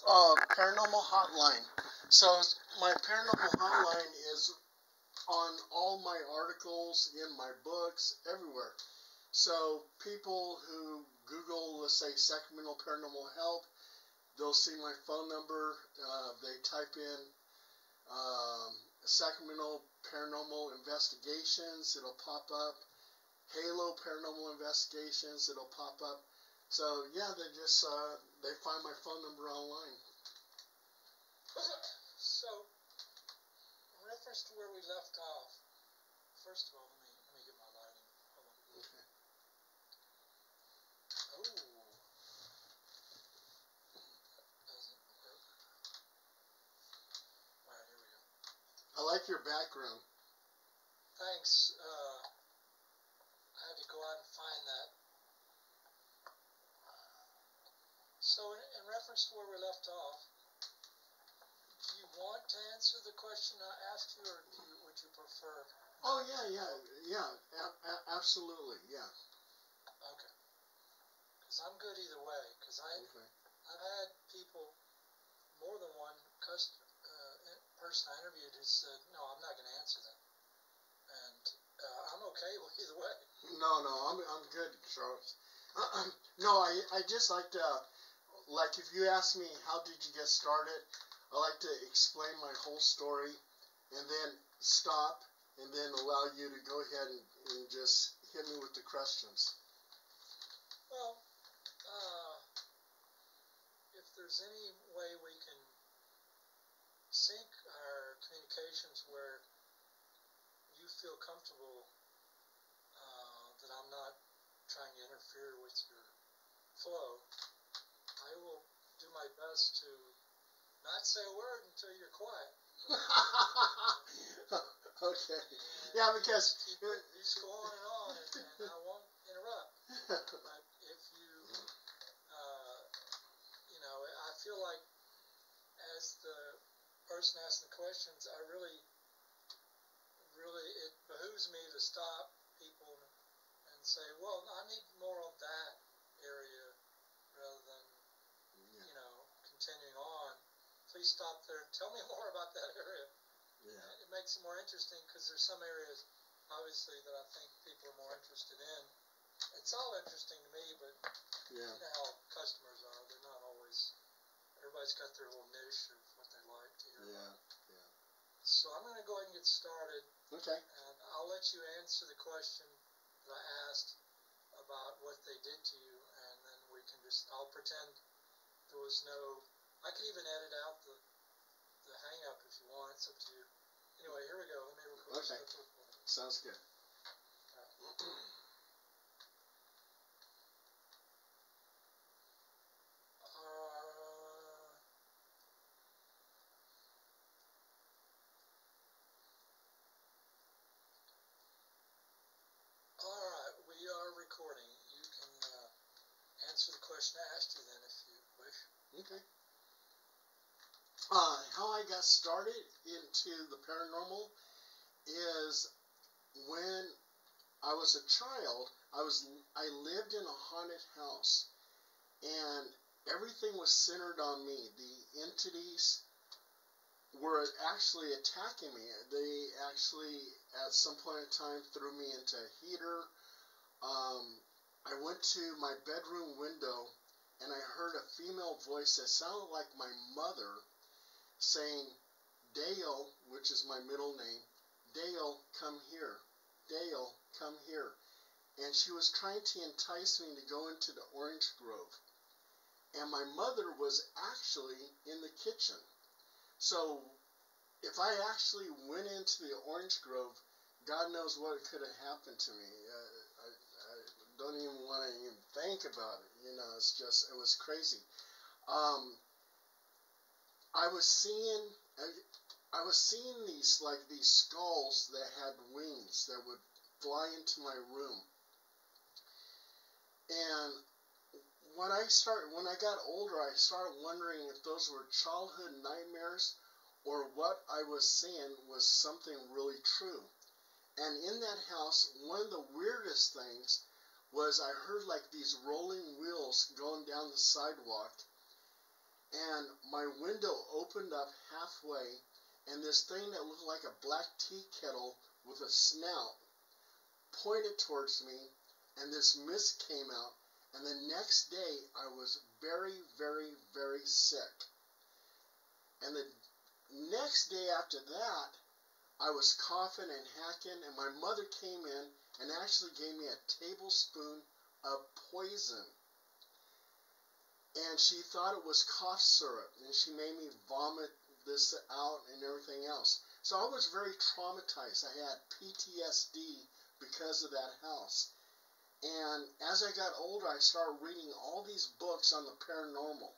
Paranormal Hotline. So my Paranormal Hotline is on all my articles, in my books, everywhere. So people who Google, let's say, Sacramento Paranormal Help, they'll see my phone number. They type in Sacramento Paranormal Investigations, it'll pop up. Halo Paranormal Investigations, it'll pop up. So yeah, they find my phone number online. So, in reference to where we left off, first of all, let me get my lighting. Hold on. Okay. Oh, that doesn't work. All right, here we go. I like your background. Thanks. I had to go out and find that. So, in reference to where we left off, do you want to answer the question I asked you, or would you prefer? Oh yeah, absolutely, yeah. Okay. Because I'm good either way. Because I've had people, more than one person I interviewed who said, no, I'm not going to answer that. And I'm okay with either way. No, I'm good, Charles. No, I just like to, like if you ask me how did you get started, I like to explain my whole story and then stop and then allow you to go ahead and just hit me with the questions. Well, if there's any way we can sync our communications where you feel comfortable that I'm not trying to interfere with your flow, I will do my best to not say a word until you're quiet. Okay. Yeah, because you just go on and I won't interrupt. But if you, I feel like as the person asking the questions, I really, it behooves me to stop people and say, well, I need more on that area rather than, continuing on. Please stop there and tell me more about that area. Yeah. It makes it more interesting because there's some areas, obviously, that I think people are more interested in. It's all interesting to me, but you know how customers are. They're not always, everybody's got their little niche of what they like to hear about. Yeah. So I'm going to go ahead and get started. Okay. And I'll let you answer the question that I asked about what they did to you, and then we can I'll pretend there was no, I can even edit out the hang up if you want. It's up to you. Anyway, here we go. Let me record. Okay. Sounds good. Alright, we are recording. You can answer the question I asked you then if you wish. Okay. How I got started into the paranormal is when I was a child. I lived in a haunted house, and everything was centered on me. The entities were actually attacking me. They actually, at some point in time, threw me into a heater. I went to my bedroom window, and I heard a female voice that sounded like my mother saying, Dale, which is my middle name, Dale, come here. Dale, come here. And she was trying to entice me to go into the orange grove. And my mother was actually in the kitchen. So if I actually went into the orange grove, God knows what could have happened to me. I don't even want to even think about it. It was crazy. I was seeing these skulls that had wings that would fly into my room. And when I got older, I started wondering if those were childhood nightmares or what I was seeing was something really true. And in that house, one of the weirdest things was I heard like these rolling wheels going down the sidewalk. and my window opened up halfway, and this thing that looked like a black tea kettle with a snout pointed towards me, and this mist came out, and the next day I was very, very, very sick. And the next day after that, I was coughing and hacking, and my mother came in and actually gave me a tablespoon of poison. And she thought it was cough syrup, and she made me vomit this out and everything else. So I was very traumatized. I had PTSD because of that house. And as I got older, I started reading all these books on the paranormal.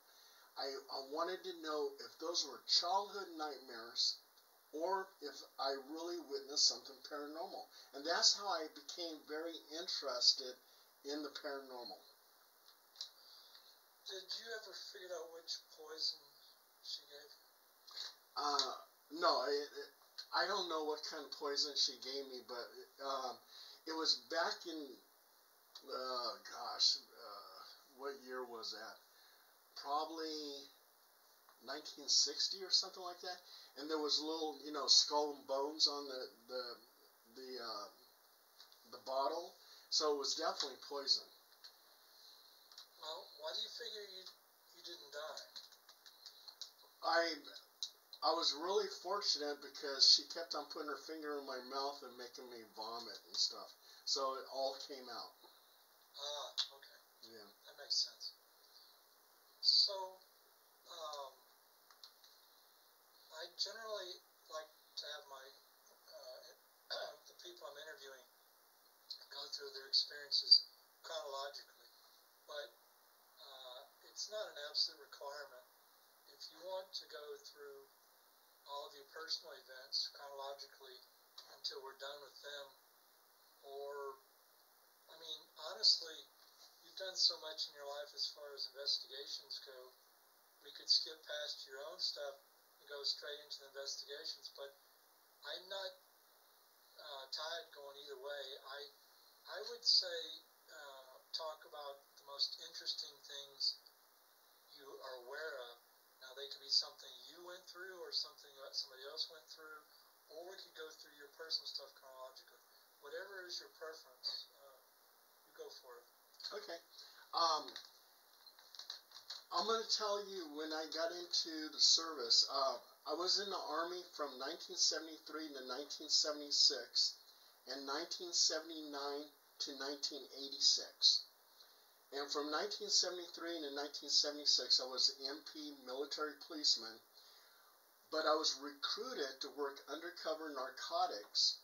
I wanted to know if those were childhood nightmares or if I really witnessed something paranormal. And that's how I became very interested in the paranormal. Did you ever figure out which poison she gave you? No, I don't know what kind of poison she gave me, but it was back in, what year was that? Probably 1960 or something like that. And there was little, skull and bones on the bottle, so it was definitely poison. Well, why do you figure you didn't die? I was really fortunate because she kept on putting her finger in my mouth and making me vomit and stuff. So it all came out. Ah, okay. Yeah. That makes sense. So, I generally like to have my the people I'm interviewing go through their experiences chronologically, but it's not an absolute requirement. If you want to go through all of your personal events chronologically until we're done with them, or, I mean, honestly, you've done so much in your life as far as investigations go, we could skip past your own stuff and go straight into the investigations, but I'm not tied going either way. I would say talk about the most interesting things you are aware of. Now, they could be something you went through or something that somebody else went through, or we could go through your personal stuff chronologically. Whatever is your preference, you go for it. Okay. I'm going to tell you when I got into the service. I was in the Army from 1973 to 1976 and 1979 to 1986. And from 1973 to 1976, I was an MP military policeman, but I was recruited to work undercover narcotics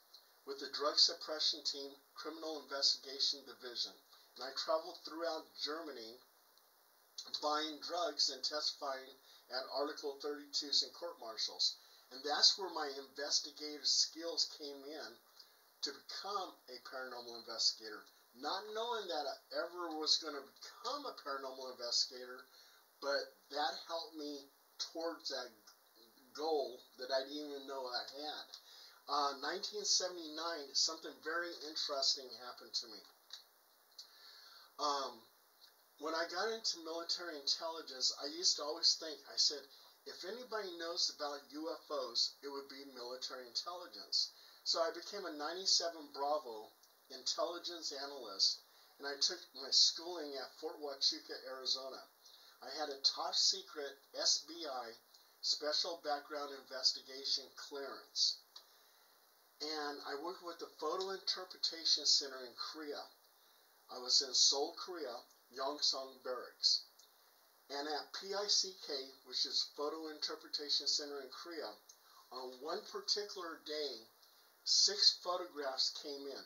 with the Drug Suppression Team Criminal Investigation Division. And I traveled throughout Germany buying drugs and testifying at Article 32s and court-martials. And that's where my investigative skills came in to become a paranormal investigator. Not knowing that I ever was going to become a paranormal investigator, but that helped me towards that goal that I didn't even know I had. 1979, something very interesting happened to me. When I got into military intelligence, I used to always think, I said, if anybody knows about UFOs, it would be military intelligence. So I became a 97 Bravo intelligence analyst, and I took my schooling at Fort Huachuca, Arizona. I had a top secret SBI, Special Background Investigation clearance. And I worked with the Photo Interpretation Center in Korea. I was in Seoul, Korea, Yongsan Barracks. And at PICK, which is Photo Interpretation Center in Korea, on one particular day, 6 photographs came in.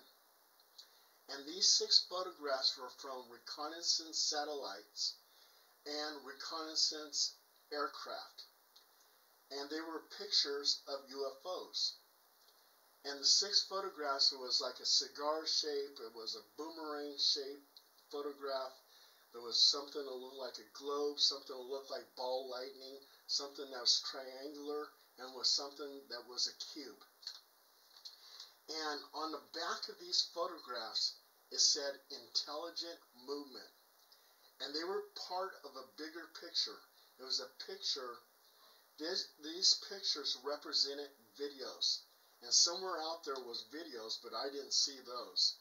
And these 6 photographs were from reconnaissance satellites and reconnaissance aircraft. And they were pictures of UFOs. And the 6 photographs, it was like a cigar shape, it was a boomerang shaped photograph. There was something that looked like a globe, something that looked like ball lightning, something that was triangular, and was something that was a cube. And on the back of these photographs, it said intelligent movement. And they were part of a bigger picture. It was a picture. These pictures represented videos. And somewhere out there was videos, but I didn't see those.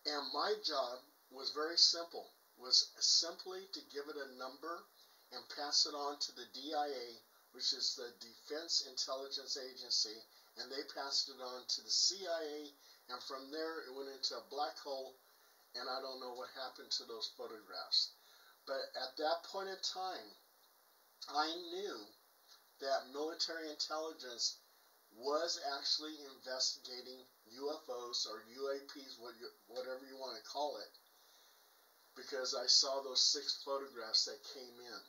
And my job was very simple, was simply to give it a number and pass it on to the DIA, which is the Defense Intelligence Agency, and they passed it on to the CIA, and from there it went into a black hole, and I don't know what happened to those photographs. But at that point in time, I knew that military intelligence was actually investigating UFOs or UAPs, whatever you want to call it, because I saw those 6 photographs that came in.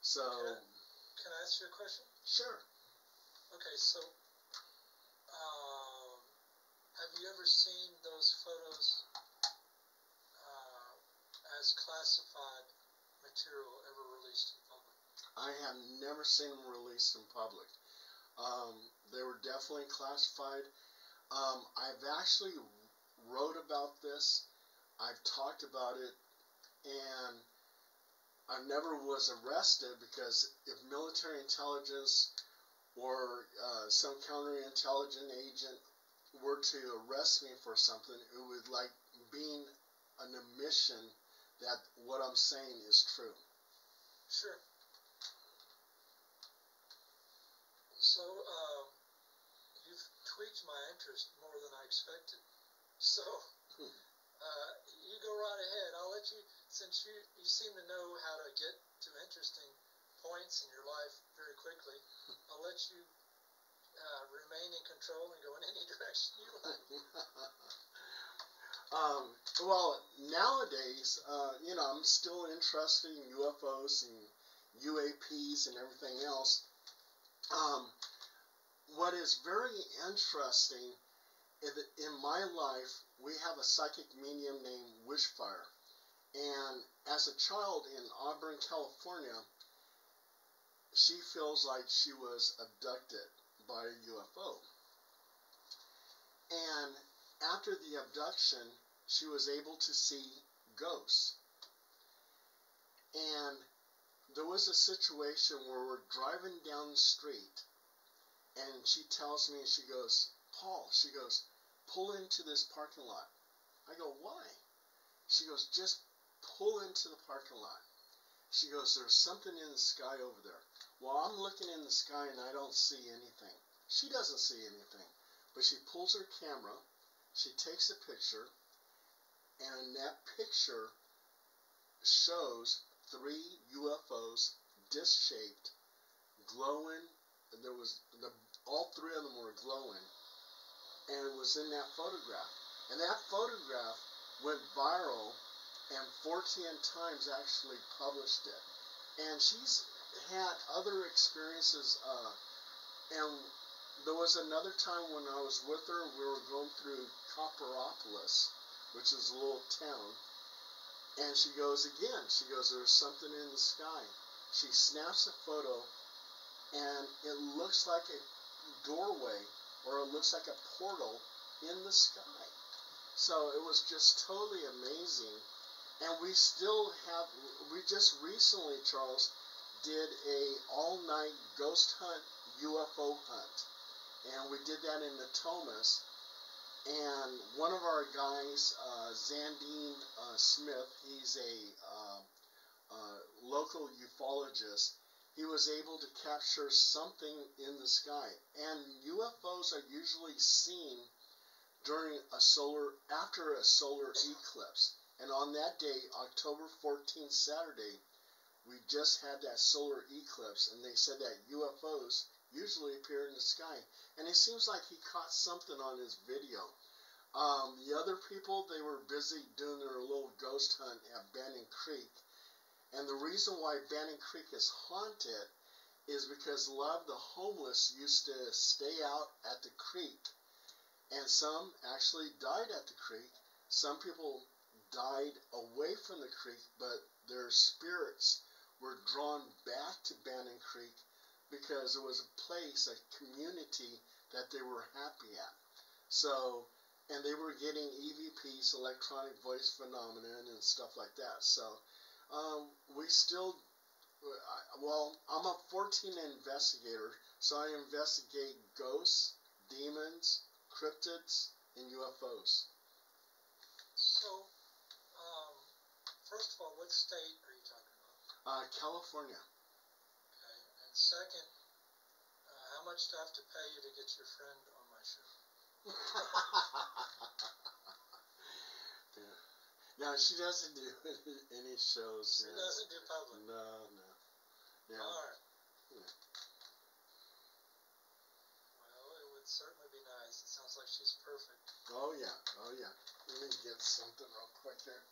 So, can I ask you a question? Sure. Okay, so have you ever seen those photos as classified material ever released in public? I have never seen them released in public. They were definitely classified. I've actually wrote about this. I've talked about it, and I never was arrested, because if military intelligence or some counterintelligence agent were to arrest me for something, it would like being an admission that what I'm saying is true. Sure. So, you've tweaked my interest more than I expected. So, you go right ahead. I'll let you, since you seem to know how to get to interesting points in your life very quickly, I'll let you remain in control and go in any direction you like. Well, nowadays, I'm still interested in UFOs and UAPs and everything else. What is very interesting is that in my life, we have a psychic medium named Wishfire. And as a child in Auburn, California, she feels like she was abducted by a UFO. And after the abduction, she was able to see ghosts. And there was a situation where we're driving down the street, and she tells me, she goes, Paul, she goes, pull into this parking lot. I go, why? She goes, just pull into the parking lot. She goes, there's something in the sky over there. Well, I'm looking in the sky and I don't see anything. She doesn't see anything. But she pulls her camera, she takes a picture, and that picture shows 3 UFOs, disc-shaped, glowing. There was all 3 of them were glowing, and it was in that photograph. And that photograph went viral, and 14 times actually published it. And she's had other experiences, and there was another time when I was with her, we were going through Copperopolis, which is a little town, and she goes again, she goes, there's something in the sky. She snaps a photo, and it looks like a doorway, or it looks like a portal in the sky. So it was just totally amazing. And we just recently, Charles, did a all-night ghost hunt, UFO hunt. And we did that in Natomas. And one of our guys, Zandine Smith, he's a local ufologist, he was able to capture something in the sky. And UFOs are usually seen during after a solar eclipse. And on that day, October 14th, Saturday, we just had that solar eclipse, and they said that UFOs usually appear in the sky. And it seems like he caught something on his video. The other people, they were busy doing their little ghost hunt at Bannon Creek. And the reason why Bannon Creek is haunted is because a lot of the homeless used to stay out at the creek. And some actually died at the creek. Some people died away from the creek, but their spirits were drawn back to Bannon Creek because it was a place, a community that they were happy at. So, and they were getting EVPs, electronic voice phenomenon, and stuff like that. So, we still Well, I'm a 14 investigator, so I investigate ghosts, demons, cryptids, and UFOs. So, first of all, what state are you talking about? California. Okay. And second, how much do I have to pay you to get your friend on my show? Yeah. No, she doesn't do any shows. She doesn't do public? No. Yeah. All right. Yeah. Well, it would certainly be nice. It sounds like she's perfect. Oh, yeah. Let me get something real quick here.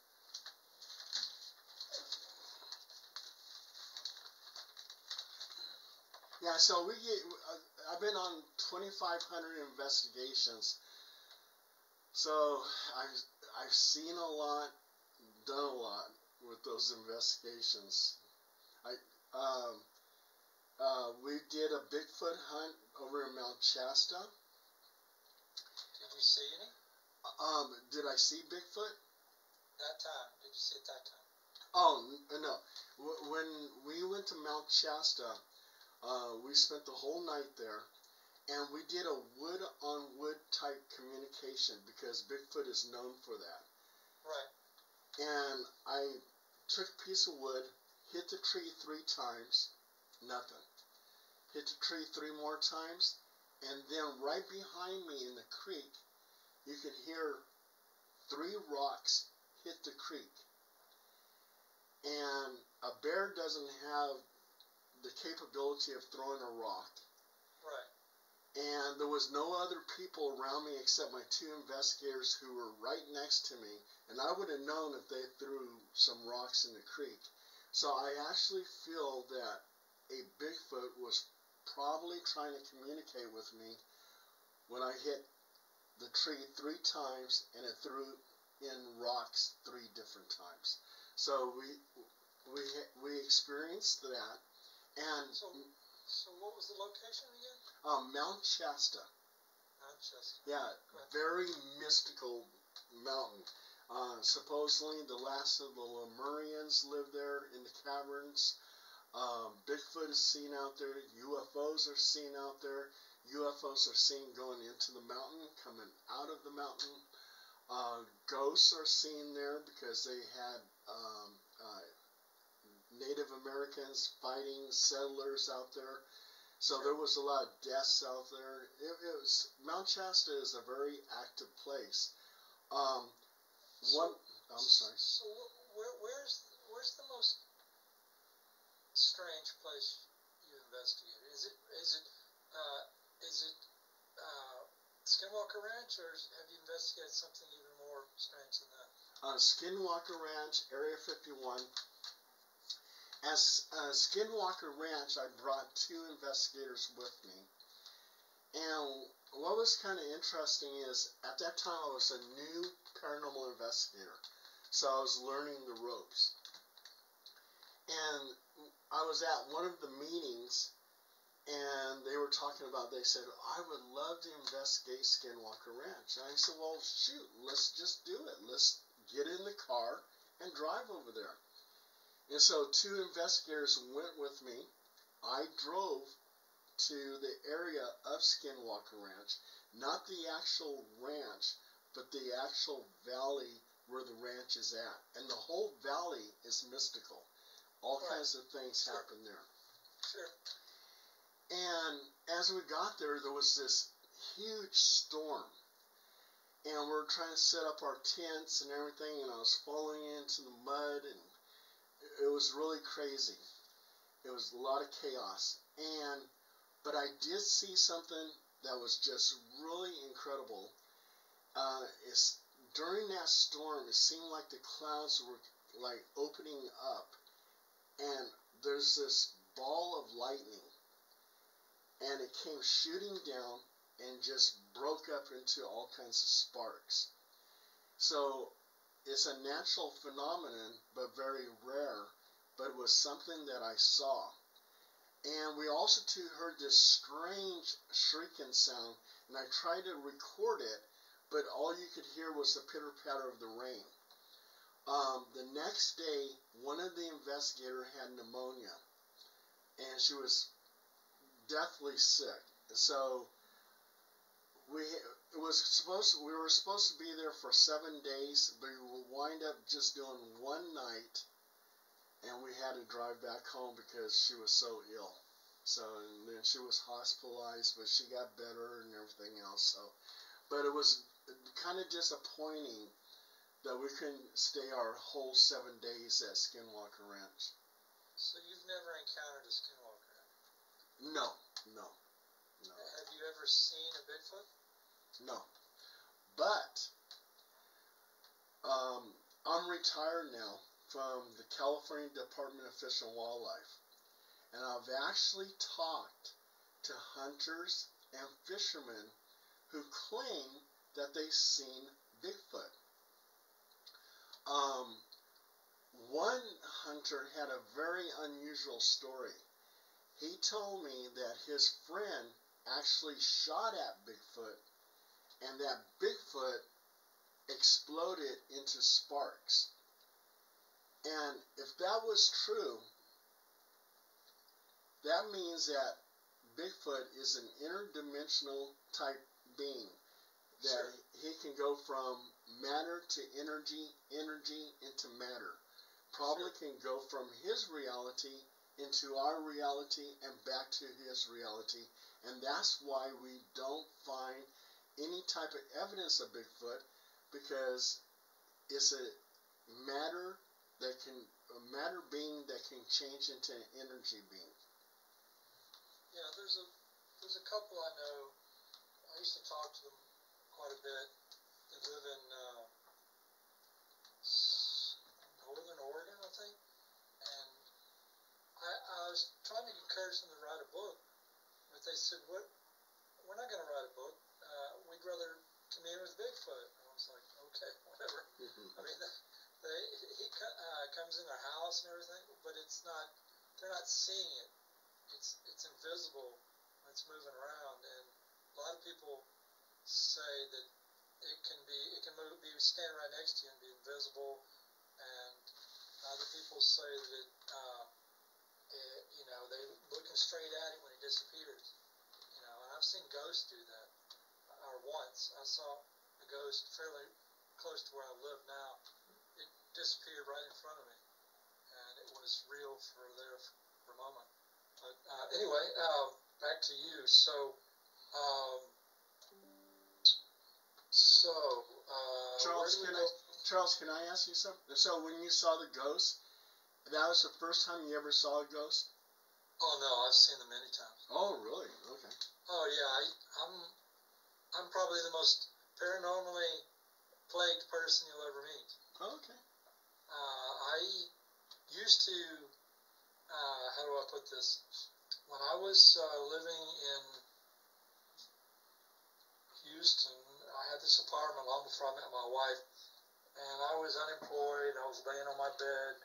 Yeah, so I've been on 2,500 investigations. So I've seen a lot, done a lot with those investigations. We did a Bigfoot hunt over in Mount Shasta. Did you see any? Did I see Bigfoot? That time. Did you see it that time? Oh, no. When we went to Mount Shasta, we spent the whole night there, and we did a wood-on-wood type communication because Bigfoot is known for that. Right. And I took a piece of wood, hit the tree 3 times, nothing. Hit the tree 3 more times, and then right behind me in the creek, you could hear 3 rocks hit the creek. And a bear doesn't have the capability of throwing a rock. Right. And there was no other people around me except my 2 investigators who were right next to me, and I would have known if they threw some rocks in the creek. So I actually feel that a Bigfoot was probably trying to communicate with me when I hit the tree 3 times and it threw in rocks 3 different times. So we experienced that. And so what was the location again? Mount Shasta. Mount Shasta. Yeah, very mystical mountain. Supposedly the last of the Lemurians lived there in the caverns. Bigfoot is seen out there. UFOs are seen out there. UFOs are seen going into the mountain, coming out of the mountain. Ghosts are seen there because they had Native Americans fighting settlers out there. So there was a lot of deaths out there. Mount Shasta is a very active place. I'm sorry. So where's the most strange place you investigated? Is it Skinwalker Ranch, or have you investigated something even more strange than that? Skinwalker Ranch, Area 51. As Skinwalker Ranch, I brought 2 investigators with me. And what was kind of interesting is, at that time I was a new paranormal investigator. So I was learning the ropes. And I was at one of the meetings, and they were talking about, they said, I would love to investigate Skinwalker Ranch. And I said, well, shoot, let's just do it. Let's get in the car and drive over there. And so 2 investigators went with me. I drove to the area of Skinwalker Ranch, not the actual ranch, but the actual valley where the ranch is at. And the whole valley is mystical. All kinds of things happen there. Sure. And as we got there, there was this huge storm. And we were trying to set up our tents and everything, and I was falling into the mud, and it was really crazy. It was a lot of chaos. But I did see something that was just really incredible. During that storm, it seemed like the clouds were like opening up, and there's this ball of lightning, and it came shooting down and just broke up into all kinds of sparks. So it's a natural phenomenon, but very rare, but it was something that I saw. And we also too heard this strange shrieking sound, and I tried to record it, but all you could hear was the pitter-patter of the rain. The next day, one of the investigators had pneumonia, and she was deathly sick. So we were supposed to be there for 7 days, but we wind up just doing one night, and we had to drive back home because she was so ill. So, and then she was hospitalized, but she got better and everything else. So, but it was kind of disappointing that we couldn't stay our whole 7 days at Skinwalker Ranch. So you've never encountered a Skinwalker Ranch? No. Have you ever seen a Bigfoot? No. But I'm retired now from the California Department of Fish and Wildlife. And I've actually talked to hunters and fishermen who claim that they've seen Bigfoot. One hunter had a very unusual story. He told me that his friend actually shot at Bigfoot, and that Bigfoot exploded into sparks. And if that was true, that means that Bigfoot is an interdimensional type being. That he can go from matter to energy into matter. Probably can go from his reality into our reality and back to his reality. And that's why we don't find any type of evidence of Bigfoot, because it's a matter being that can change into an energy being. Yeah, there's a couple I know. I used to talk to them quite a bit. They live in northern Oregon, I think. And I was trying to encourage them to write a book, but they said, "What? We're not going to write a book. We'd rather commune with Bigfoot." And I was like, "Okay, whatever." I mean, he comes in their house and everything, but it's not. They're not seeing it. It's invisible when it's moving around, and a lot of people say that it can be standing right next to you and be invisible, and other people say that they're looking straight at it when it disappears. And I've seen ghosts do that. Or once I saw a ghost fairly close to where I live now. It disappeared right in front of me, and it was real for a moment. But anyway, back to you. So, Charles, can I ask you something? So, when you saw the ghost, that was the first time you ever saw a ghost? Oh no, I've seen them many times. Oh, really? Okay. Oh yeah, I'm probably the most paranormally plagued person you'll ever meet. Oh, okay. I used to, how do I put this? When I was living in Houston, I had this apartment long before I met my wife, and I was unemployed. I was laying on my bed,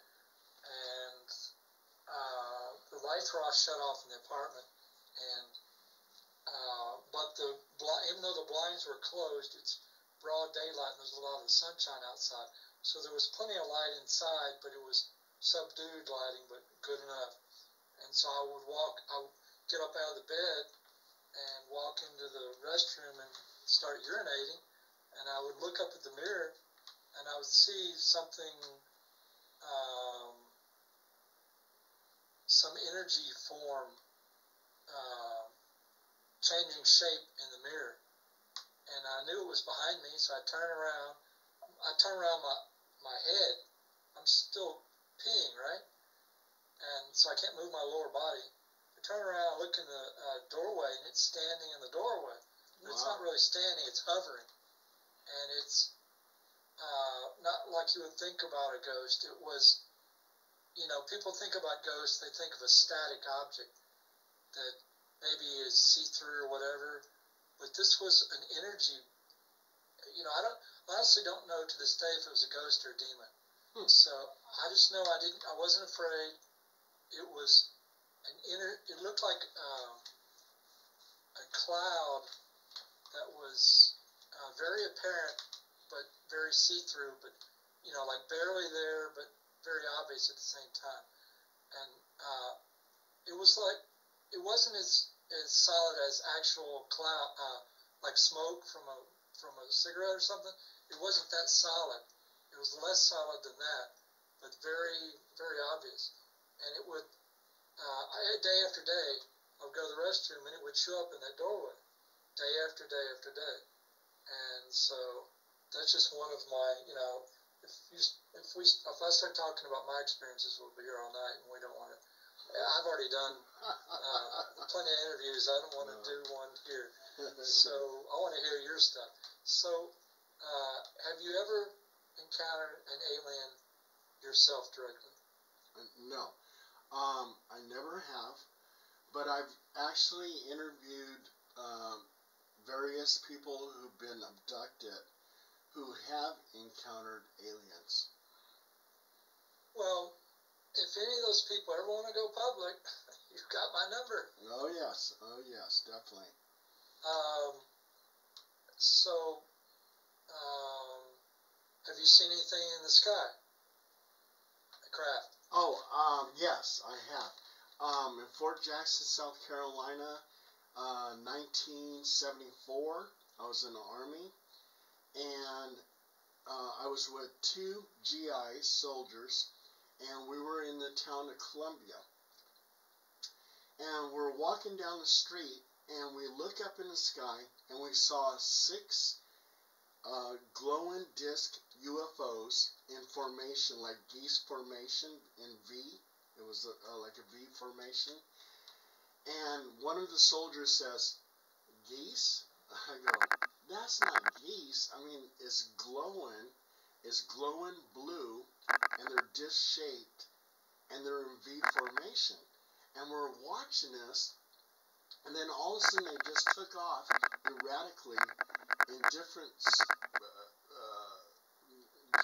and the lights were all shut off in the apartment, and but even though the blinds were closed, it's broad daylight and there's a lot of sunshine outside, so there was plenty of light inside, but it was subdued lighting, but good enough. And so I would get up out of the bed and walk into the restroom and start urinating, and I would look up at the mirror and I would see something, some energy form changing shape in the mirror, and I knew it was behind me, so I turned around my head. I'm still peeing, right? And so I can't move my lower body. I turn around, I look in the doorway, and it's standing in the doorway. But It's not really standing, it's hovering. And it's not like you would think about a ghost. It was, people think about ghosts, they think of a static object that maybe is see-through or whatever. But this was an energy. I honestly don't know to this day if it was a ghost or a demon. So I just know I wasn't afraid. It was it looked like a cloud that was very apparent, but very see-through, but, like barely there, but very obvious at the same time. And it was like it wasn't as solid as actual cloud, like smoke from a cigarette or something. It wasn't that solid. It was less solid than that, but very, very obvious. And it would, day after day, I would go to the restroom and it would show up in that doorway, day after day after day. And so that's just one of my, if I start talking about my experiences, we'll be here all night, and we don't want to. I've already done plenty of interviews. I don't want to do one here. So I want to hear your stuff. So have you ever encountered an alien yourself directly? No. I never have, but I've actually interviewed various people who've been abducted who have encountered aliens. Well, if any of those people ever want to go public, you've got my number. Oh yes, definitely. Have you seen anything in the sky? A craft? Oh, yes, I have. In Fort Jackson, South Carolina, 1974, I was in the Army, and I was with 2 GI soldiers, and we were in the town of Columbia. And we're walking down the street, and we look up in the sky, and we saw 6 glowing disc UFOs in formation, like geese formation in V. It was like a V formation. And one of the soldiers says, "Geese?" I go, "That's not geese. I mean, it's glowing blue, and they're disc-shaped, and they're in V formation." And we're watching this, and then all of a sudden they just took off erratically in different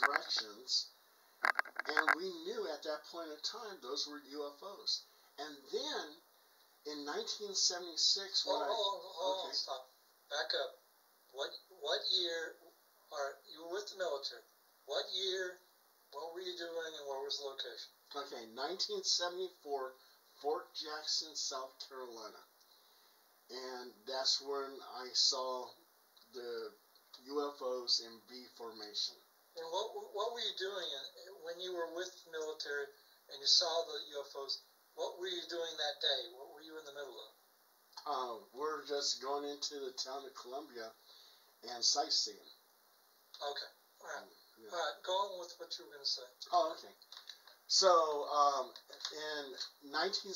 directions, and we knew at that point in time those were UFOs. And then in 1976, when stop, back up. What year? You were with the military. What year? What were you doing, and where was the location? Okay, 1974, Fort Jackson, South Carolina, and that's when I saw the UFOs in V formation. And what were you doing when you were with the military and you saw the UFOs? What were you doing that day? What were you in the middle of? We're just going into the town of Columbia and sightseeing. Okay. All right. Yeah. All right. Go on with what you were going to say. Oh, okay. So, in 1970.